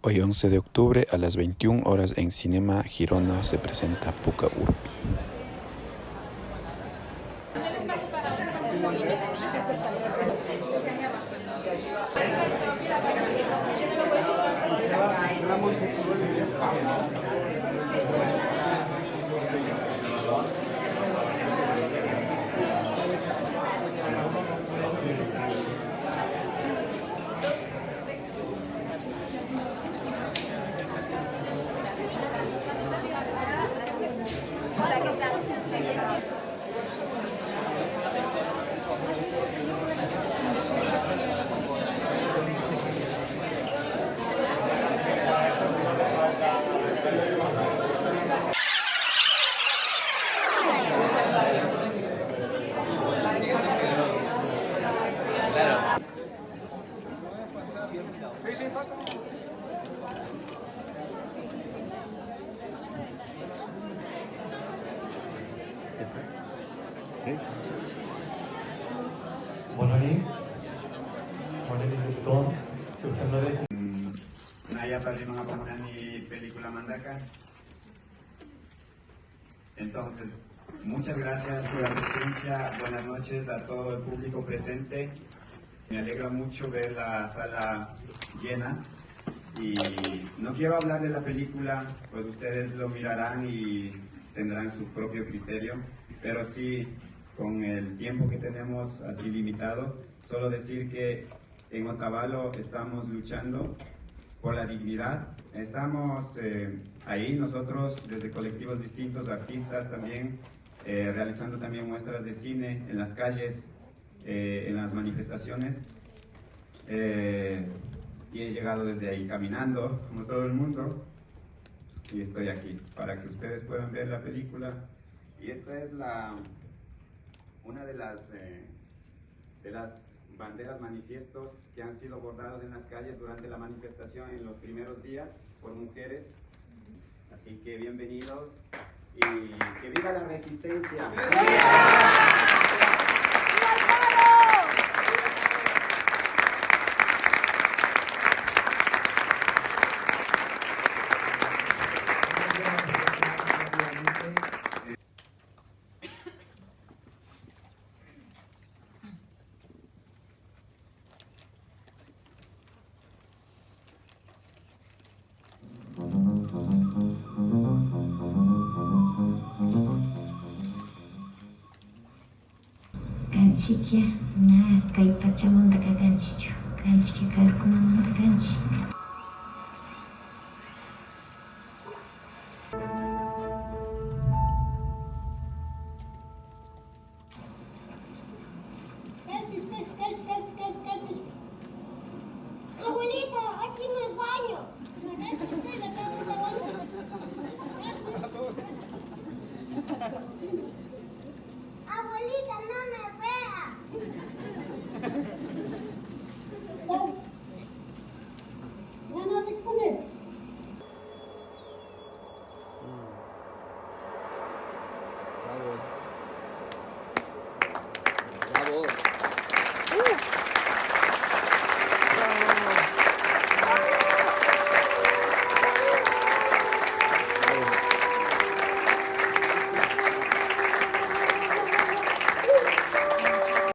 Hoy 11 de octubre a las 21 horas en Cinema Girona se presenta Pucca Urpi. Naya tadi mga pamunan ni Pelikula Mandaka. Entonces, muchas gracias por la presencia. Buenas noches a todo el público presente. Me alegra mucho ver la sala llena. Y no quiero hablar de la película, pues ustedes lo mirarán y tendrán su propio criterio. Pero sí, con el tiempo que tenemos así limitado, solo decir que en Otavalo estamos luchando por la dignidad. Estamos ahí nosotros desde colectivos distintos, artistas también, realizando también muestras de cine en las calles, en las manifestaciones. Y he llegado desde ahí caminando, como todo el mundo, y estoy aquí para que ustedes puedan ver la película. Y esta es una de las banderas manifiestos que han sido bordados en las calles durante la manifestación en los primeros días por mujeres. Así que bienvenidos y que viva la resistencia. Ganchilla, na kay Pachamunda ka ganchicho, ganchi ka karkuna manda ganchi. Abuelita, aquí no es baño. Acá ahorita vamos. Abuelita, no me vea.